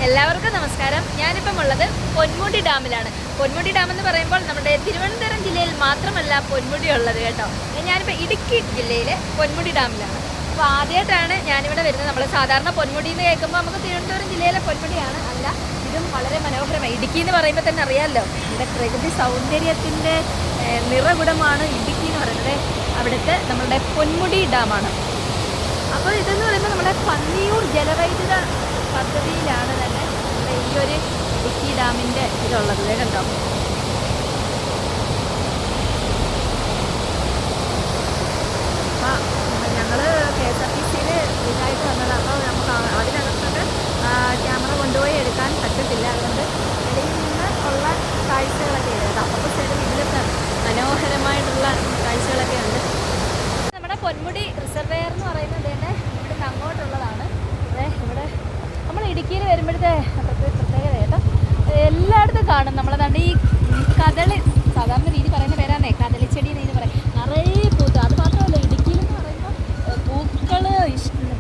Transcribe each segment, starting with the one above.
എല്ലാവർക്കും നമസ്കാരം. ഞാനിപ്പം ഉള്ളത് പൊന്മുടി ഡാമിലാണ്. പൊന്മുടി ഡാം എന്ന് പറയുമ്പോൾ നമ്മുടെ തിരുവനന്തപുരം ജില്ലയിൽ മാത്രമല്ല പൊന്മുടി ഉള്ളത് കേട്ടോ. ഞാനിപ്പോൾ ഇടുക്കി ജില്ലയിലെ പൊന്മുടി ഡാമിലാണ്. അപ്പോൾ ആദ്യമായിട്ടാണ് ഞാനിവിടെ വരുന്നത്. നമ്മൾ സാധാരണ പൊന്മുടി എന്ന് കേൾക്കുമ്പോൾ നമുക്ക് തിരുവനന്തപുരം ജില്ലയിലെ പൊന്മുടിയാണ്. അല്ല, ഇതും വളരെ മനോഹരമായി. ഇടുക്കി എന്ന് പറയുമ്പോൾ തന്നെ അറിയാമല്ലോ, ഇവിടെ പ്രകൃതി സൗന്ദര്യത്തിൻ്റെ നിറകുടമാണ് ഇടുക്കി എന്ന് പറയുന്നത്. അവിടുത്തെ നമ്മളുടെ പൊന്മുടി ഡാമാണ്. അപ്പോൾ ഇതെന്ന് പറയുമ്പോൾ നമ്മുടെ പന്നിയൂർ ജലവൈദ്യുത പദ്ധതിയിലാണ് തന്നെ നമ്മുടെ ഈ ഒരു ഇടുക്കി ഡാമിൻ്റെ ഇതുള്ളത്. കണ്ടോ, ഞങ്ങൾ KSRTC-യിൽ ഇതായിട്ട് വന്നതാണ്. അപ്പോൾ നമുക്ക് അതിനകത്തൊക്കെ ക്യാമറ കൊണ്ടുപോയി എടുക്കാൻ പറ്റത്തില്ല. അതുകൊണ്ട് വെളിയിൽ നിന്ന് ഉള്ള കാഴ്ചകളൊക്കെ ഉണ്ട്. അപ്പുറത്തെ സൈഡിൽ ഇതിലൊക്കെ മനോഹരമായിട്ടുള്ള കാഴ്ചകളൊക്കെ ഉണ്ട്. നമ്മുടെ പൊന്മുടി റിസർവെയർ എന്ന് പറയുന്നത് തന്നെ ഇവിടുന്ന് അങ്ങോട്ടുള്ളതാണ്. ഇവിടെ നമ്മൾ ഇടുക്കിയിൽ വരുമ്പോഴത്തെ പ്രത്യേകത കേട്ടോ, എല്ലായിടത്തും കാണും. നമ്മളതാണ്ട് ഈ കദളി, സാധാരണ രീതി പറയുന്ന പേരാണേ കദളിച്ചെടി എന്ന് പറയും. നിറയെ പൂത്ത്. അത് മാത്രമല്ല, ഇടുക്കിയിലെന്ന് പറയുമ്പോൾ പൂക്കൾ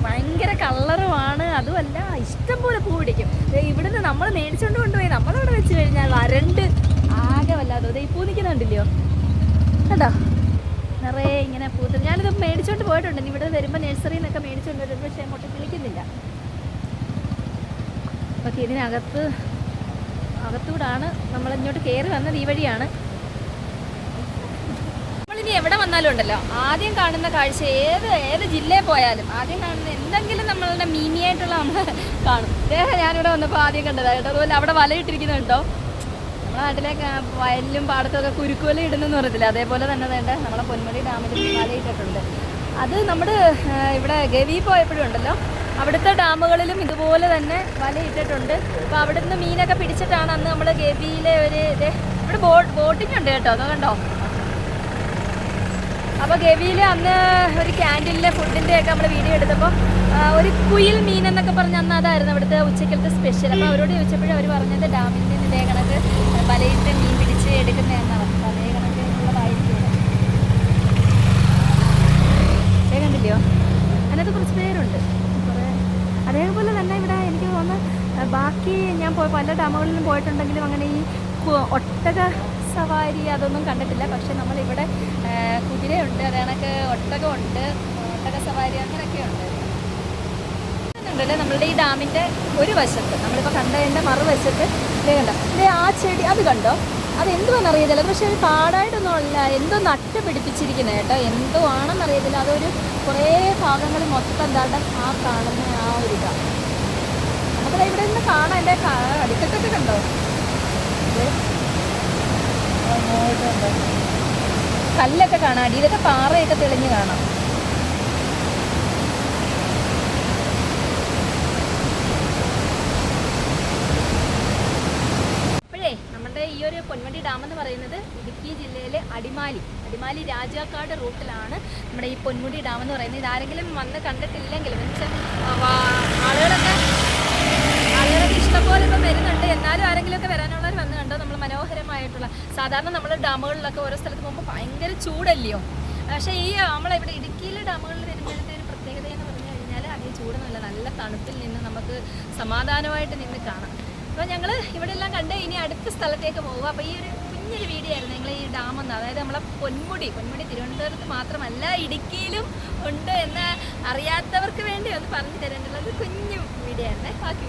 ഭയങ്കര കളറുമാണ്. അതുമല്ല, ഇഷ്ടംപോലെ പൂ പിടിക്കും. ഇവിടുന്ന് നമ്മൾ മേടിച്ചുകൊണ്ട് കൊണ്ടുപോയി നമ്മളവിടെ വെച്ച് കഴിഞ്ഞാൽ വരണ്ട് ആകെ വല്ലാതെ. ഈ പൂ നിൽക്കുന്നുണ്ടല്ലോ, കേട്ടോ, നിറയെ ഇങ്ങനെ പൂത്ത്. ഞാനിത് മേടിച്ചുകൊണ്ട് പോയിട്ടുണ്ട്. ഇവിടെ വരുമ്പോൾ നഴ്സറിയിൽ നിന്നൊക്കെ മേടിച്ചുകൊണ്ട് വരുമ്പോൾ പക്ഷേ അങ്ങോട്ട് കിളിക്കുന്നില്ല. ഓക്കെ, അകത്തൂടാണ് നമ്മളിങ്ങോട്ട് കയറി വന്നത്. ഈ വഴിയാണ്. നമ്മളിനി എവിടെ വന്നാലും ഉണ്ടല്ലോ, ആദ്യം കാണുന്ന കാഴ്ച ഏത് ജില്ലയിൽ പോയാലും ആദ്യം കാണുന്ന എന്തെങ്കിലും നമ്മളുടെ മീനിയായിട്ടുള്ള നമ്മൾ കാണും. ഞാനിവിടെ വന്നപ്പോൾ ആദ്യം കണ്ടതാണ് കേട്ടോ. അതുപോലെ അവിടെ വലയിട്ടിരിക്കുന്നുണ്ടോ, നമ്മുടെ നാട്ടിലേക്ക് വയലിലും പാടത്തൊക്കെ കുരുക്കുവല ഇടുന്നെന്ന് പറയത്തില്ല, അതേപോലെ തന്നെ വേണ്ട നമ്മളെ പൊന്മുടി ഡാമിൽ വലയിട്ടിട്ടുണ്ട്. അത് നമ്മുടെ ഇവിടെ ഗവി പോയപ്പോഴും ഉണ്ടല്ലോ, അവിടുത്തെ ഡാമുകളിലും ഇതുപോലെ തന്നെ വലയിട്ടിട്ടുണ്ട്. അപ്പോൾ അവിടുന്ന് മീനൊക്കെ പിടിച്ചിട്ടാണ് അന്ന് നമ്മൾ ഗവിയിലെ ഇവിടെ ബോട്ടിംഗ് ഉണ്ട് കേട്ടോ, അതോ കണ്ടോ. അപ്പോൾ ഗവിയിൽ അന്ന് ഒരു ക്യാൻറ്റീനിലെ ഫുഡിൻ്റെയൊക്കെ നമ്മൾ വീഡിയോ എടുത്തപ്പോൾ ഒരു കുയിൽ മീൻ എന്നൊക്കെ പറഞ്ഞ് അന്ന് അതായിരുന്നു അവിടുത്തെ ഉച്ചക്കലത്തെ സ്പെഷ്യൽ. അപ്പോൾ അവരോട് ചോദിച്ചപ്പോഴും അവർ പറഞ്ഞത് ഡാമിൻ്റെ ഇതേ കണക്ക് വലയിട്ട് മീൻ പിടിച്ച് എടുക്കുന്നതെന്നാണ്. അപ്പോൾ അതേ കണക്കുള്ളതായിരിക്കും. കണ്ടില്ലയോ, അതിനകത്ത് കുറച്ച് പേരുണ്ട്. അതേപോലെ തന്നെ ഇവിടെ എനിക്ക് തോന്നുന്നു ബാക്കി ഞാൻ പല ഡാമുകളിലും പോയിട്ടുണ്ടെങ്കിലും അങ്ങനെ ഈ ഒട്ടക സവാരി അതൊന്നും കണ്ടിട്ടില്ല. പക്ഷെ നമ്മളിവിടെ കുതിരയുണ്ട്, അത് കണക്ക് ഒട്ടകമുണ്ട്, ഒട്ടക സവാരി അങ്ങനെയൊക്കെ ഉണ്ട്. ഉണ്ടല്ലേ നമ്മളുടെ ഈ ഡാമിൻ്റെ ഒരു വശത്ത് നമ്മളിപ്പോൾ കണ്ടതിൻ്റെ മറുവശത്ത് ഇതേ കണ്ടോ, ഇതേ ആ ചെടി അത് കണ്ടോ, അതെന്തുവാണെന്നറിയത്തില്ല. പക്ഷെ അത് കാടായിട്ടൊന്നും അല്ല, എന്തോ നട്ട് പിടിപ്പിച്ചിരിക്കുന്നത് കേട്ടോ, എന്തോ ആണെന്നറിയത്തില്ല. അതൊരു കുറേ ഭാഗങ്ങൾ മൊത്തം എന്താണ്ട് ആ കാണുന്ന ആ ഒരു ഇതാണ്. നമുക്കത് ഇവിടെ നിന്ന് കാണാം. എൻ്റെ അടിക്കത്തൊക്കെ കണ്ടോ, കല്ലൊക്കെ കാണാം, അടിയിലൊക്കെ പാറയൊക്കെ തെളിഞ്ഞ് കാണാം. നമ്മുടെ ഈ ഒരു പൊന്മുടി ഡാം എന്ന് പറയുന്നത് ഇടുക്കി ജില്ലയിലെ അടിമാലി രാജാക്കാട് റൂട്ടിലാണ് നമ്മുടെ ഈ പൊന്മുടി ഡാം എന്ന് പറയുന്നത്. ഇതാരെങ്കിലും വന്ന് കണ്ടിട്ടില്ലെങ്കിലും ആളുകളൊക്കെ ഇഷ്ടംപോലെ ഇപ്പം വരുന്നുണ്ട്. എന്നാലും ആരെങ്കിലുമൊക്കെ വരാനുള്ളവർ വന്ന് കണ്ടോ. നമ്മൾ മനോഹരമായിട്ടുള്ള, സാധാരണ നമ്മൾ ഡാമുകളിലൊക്കെ ഓരോ സ്ഥലത്ത് പോകുമ്പോൾ ഭയങ്കര ചൂടല്ലയോ, പക്ഷേ ഈ നമ്മളിവിടെ ഇടുക്കിയിലെ ഡാമുകളിൽ വരുമ്പോഴത്തെ ഒരു പ്രത്യേകത എന്ന് പറഞ്ഞു കഴിഞ്ഞാൽ അധികം ചൂടൊന്നുമില്ല, നല്ല തണുപ്പിൽ നിന്ന് നമുക്ക് സമാധാനമായിട്ട് നിന്ന് കാണാം. അപ്പോൾ ഞങ്ങൾ ഇവിടെ എല്ലാം കണ്ട് ഇനി അടുത്ത സ്ഥലത്തേക്ക് പോകുക. അപ്പോൾ ഈ ഒരു കുഞ്ഞൊരു വീഡിയോ ആയിരുന്നു നിങ്ങൾ ഈ ഡാമെന്ന്, അതായത് നമ്മളെ പൊന്മുടി തിരുവനന്തപുരത്ത് മാത്രമല്ല ഇടുക്കിയിലും ഉണ്ട് എന്ന് അറിയാത്തവർക്ക് വേണ്ടി ഒന്ന് പറഞ്ഞു തരാനുള്ളത് കുഞ്ഞു വീഡിയോ ആയിരുന്നേ. ബാക്കി